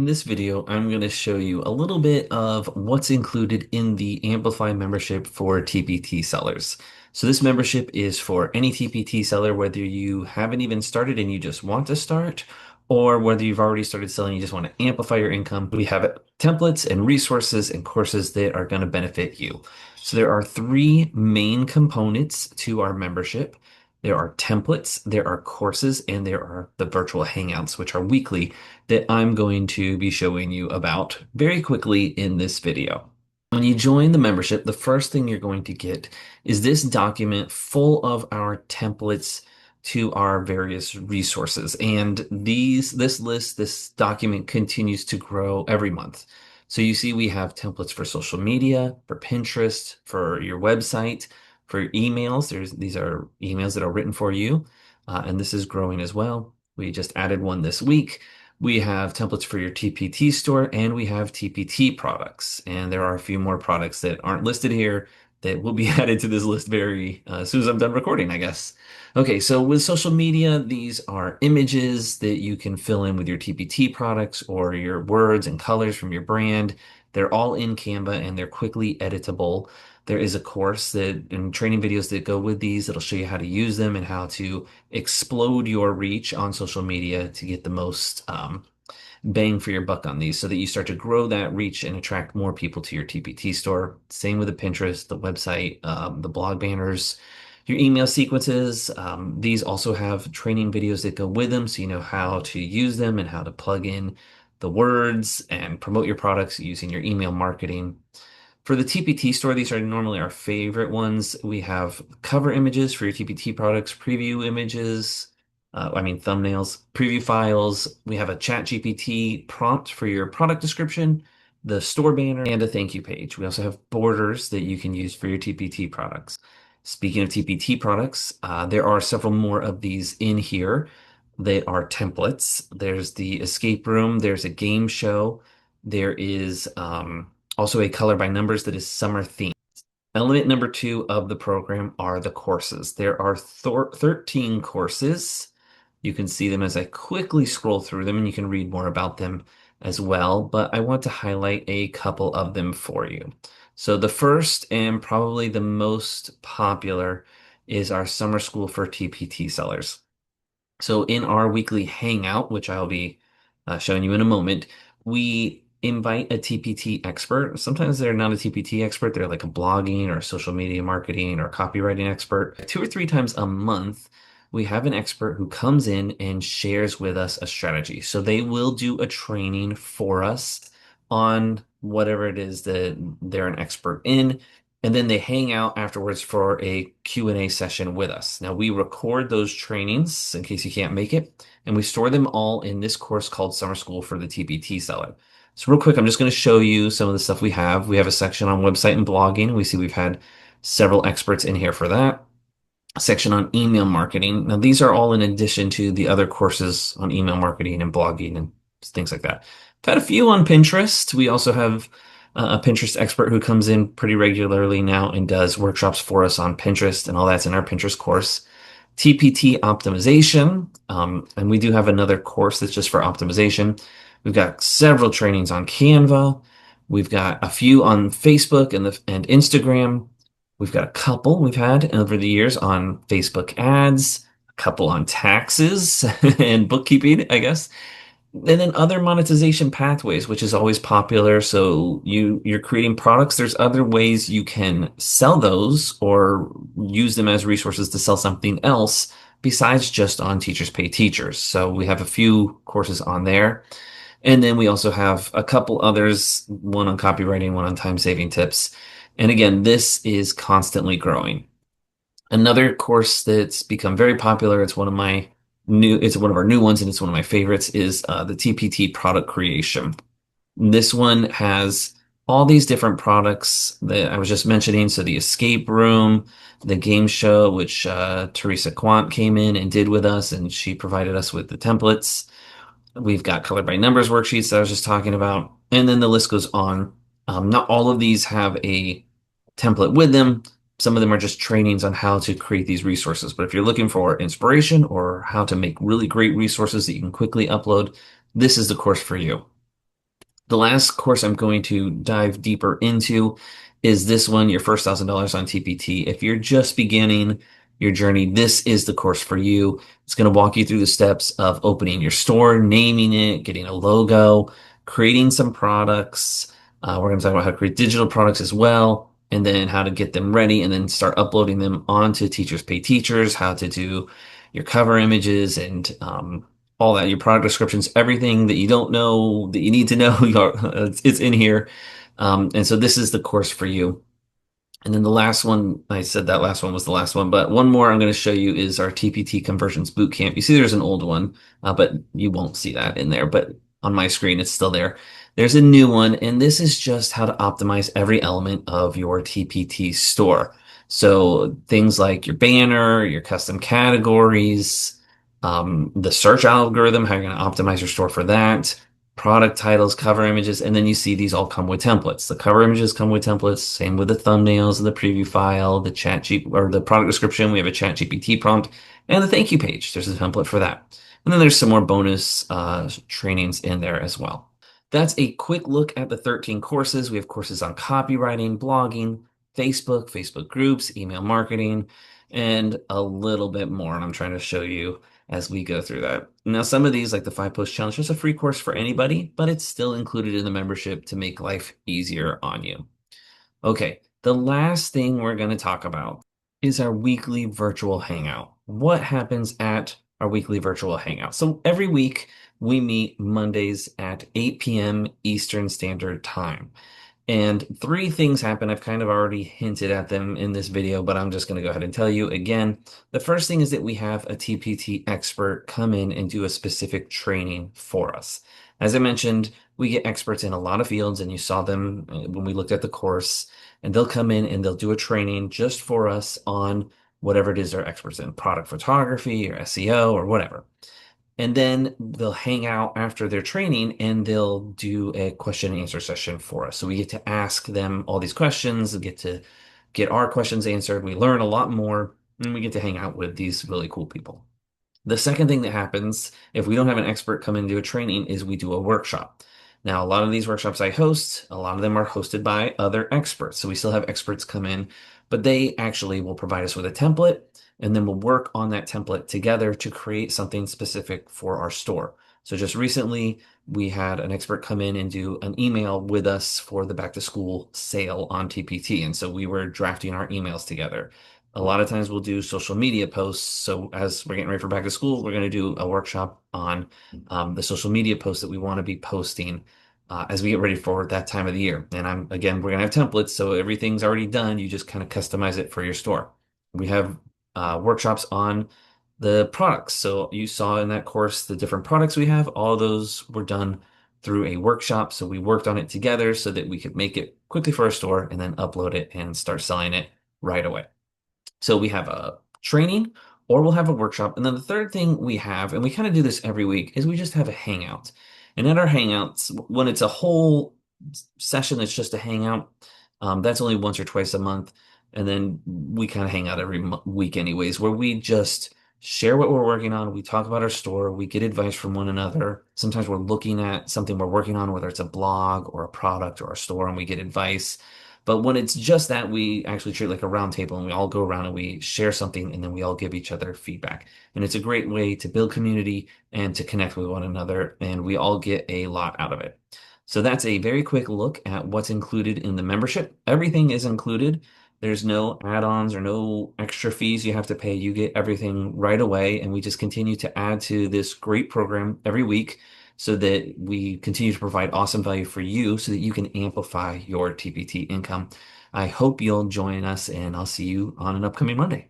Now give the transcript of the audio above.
In this video, I'm going to show you a little bit of what's included in the Amplify membership for TPT sellers. So this membership is for any TPT seller, whether you haven't even started and you just want to start, or whether you've already started selling, you just want to amplify your income. We have templates and resources and courses that are going to benefit you. So there are three main components to our membership. There are templates, there are courses, and there are the virtual hangouts, which are weekly that I'm going to be showing you about very quickly in this video. When you join the membership, the first thing you're going to get is this document full of our templates to our various resources. And this document continues to grow every month. So you see we have templates for social media, for Pinterest, for your website, for your emails. These are emails that are written for you, and this is growing as well. We just added one this week. We have templates for your TPT store and we have TPT products. And there are a few more products that aren't listed here that will be added to this list very as soon as I'm done recording, I guess. Okay, so with social media, these are images that you can fill in with your TPT products or your words and colors from your brand. They're all in Canva and they're quickly editable. There is a course that and training videos that go with these that'll show you how to use them and how to explode your reach on social media to get the most bang for your buck on these so that you start to grow that reach and attract more people to your TPT store. Same with the Pinterest, the website, the blog banners, your email sequences. These also have training videos that go with them so you know how to use them and how to plug in the words and promote your products using your email marketing. For the TPT store, these are normally our favorite ones. We have cover images for your TPT products, preview images, thumbnails, preview files. We have a chat GPT prompt for your product description, the store banner, and a thank you page. We also have borders that you can use for your TPT products. Speaking of TPT products, there are several more of these in here. They are templates. There's the escape room, there's a game show, there is also a color by numbers that is summer themed. Element number two of the program are the courses. There are 13 courses. You can see them as I quickly scroll through them, and you can read more about them as well. But I want to highlight a couple of them for you. So the first and probably the most popular is our summer school for TPT sellers. So in our weekly hangout, which I'll be showing you in a moment, we invite a TPT expert. Sometimes they're not a TPT expert, they're like a blogging or social media marketing or copywriting expert. Two or three times a month, we have an expert who comes in and shares with us a strategy. So they will do a training for us on whatever it is that they're an expert in. And then they hang out afterwards for a Q&A session with us. Now, we record those trainings in case you can't make it, and we store them all in this course called Summer School for the TPT Seller. So real quick, I'm just going to show you some of the stuff we have. We have a section on website and blogging. We see we've had several experts in here for that. A section on email marketing. Now, these are all in addition to the other courses on email marketing and blogging and things like that. I've had a few on Pinterest. We also have a Pinterest expert who comes in pretty regularly now and does workshops for us on Pinterest, and all that's in our Pinterest course. TPT optimization, and we do have another course that's just for optimization. We've got several trainings on Canva. We've got a few on Facebook and Instagram. We've got a couple we've had over the years on Facebook ads, a couple on taxes and bookkeeping, I guess. And then other monetization pathways, which is always popular. So you're creating products. There's other ways you can sell those or use them as resources to sell something else besides just on Teachers Pay Teachers. So we have a few courses on there. And then we also have a couple others, one on copywriting, one on time saving tips. And again, this is constantly growing. Another course that's become very popular, it's one of our new ones and it's one of my favorites, is the TPT product creation. This one has all these different products that I was just mentioning. So the escape room, the game show, which Teresa Quant came in and did with us, and she provided us with the templates. We've got color by numbers worksheets that I was just talking about, and then the list goes on. Not all of these have a template with them. Some of them are just trainings on how to create these resources. But if you're looking for inspiration or how to make really great resources that you can quickly upload, this is the course for you. The last course I'm going to dive deeper into is this one, your first $1,000 on TPT. If you're just beginning your journey, this is the course for you. It's going to walk you through the steps of opening your store, naming it, getting a logo, creating some products. We're going to talk about how to create digital products as well, and then how to get them ready and then start uploading them onto Teachers Pay Teachers, how to do your cover images and all that, your product descriptions, everything that you don't know that you need to know, it's in here. And so this is the course for you. And then the last one, I said that last one was the last one, but one more I'm going to show you is our TPT Conversions Bootcamp. You see there's an old one, but you won't see that in there, but on my screen it's still there. There's a new one, and this is just how to optimize every element of your TPT store. So things like your banner, your custom categories, the search algorithm, how you're going to optimize your store for that, product titles, cover images, and then you see these all come with templates. The cover images come with templates, same with the thumbnails, the preview file, the chat G or the product description. We have a chat GPT prompt and the thank you page. There's a template for that. And then there's some more bonus trainings in there as well. That's a quick look at the 13 courses. We have courses on copywriting, blogging, Facebook groups, email marketing, and a little bit more. And I'm trying to show you as we go through that. Now, some of these, like the 5 post challenge, is a free course for anybody, but it's still included in the membership to make life easier on you. Okay, the last thing we're going to talk about is our weekly virtual hangout. What happens at our weekly virtual hangout? So every week we meet Mondays at 8 p.m. Eastern Standard Time. And three things happen. I've kind of already hinted at them in this video, but I'm just going to go ahead and tell you again. The first thing is that we have a TPT expert come in and do a specific training for us. As I mentioned, we get experts in a lot of fields, and you saw them when we looked at the course, and they'll come in and they'll do a training just for us on whatever it is they're experts in, product photography or SEO or whatever. And then they'll hang out after their training and they'll do a question and answer session for us. So we get to ask them all these questions, we get to get our questions answered. We learn a lot more, and we get to hang out with these really cool people. The second thing that happens if we don't have an expert come in and do a training is we do a workshop. Now, a lot of these workshops I host, a lot of them are hosted by other experts. So we still have experts come in, but they actually will provide us with a template, and then we'll work on that template together to create something specific for our store. So just recently, we had an expert come in and do an email with us for the back to school sale on TPT. And so we were drafting our emails together. A lot of times we'll do social media posts. So as we're getting ready for back to school, we're going to do a workshop on the social media posts that we want to be posting as we get ready for that time of the year. And we're going to have templates, so everything's already done. You just kind of customize it for your store. We have workshops on the products. So you saw in that course the different products we have. All those were done through a workshop. So we worked on it together so that we could make it quickly for our store and then upload it and start selling it right away. So we have a training or we'll have a workshop. And then the third thing we have, and we kind of do this every week, is we just have a hangout. And at our hangouts, when it's a whole session that's just a hangout, that's only once or twice a month. And then we kind of hang out every week anyways, where we just share what we're working on. We talk about our store. We get advice from one another. Sometimes we're looking at something we're working on, whether it's a blog or a product or a store, and we get advice. But when it's just that, we actually treat it like a round table, and we all go around and we share something, and then we all give each other feedback. And it's a great way to build community and to connect with one another, and we all get a lot out of it. So that's a very quick look at what's included in the membership. Everything is included. There's no add-ons or no extra fees you have to pay. You get everything right away, and we just continue to add to this great program every week so that we continue to provide awesome value for you so that you can amplify your TPT income. I hope you'll join us, and I'll see you on an upcoming Monday.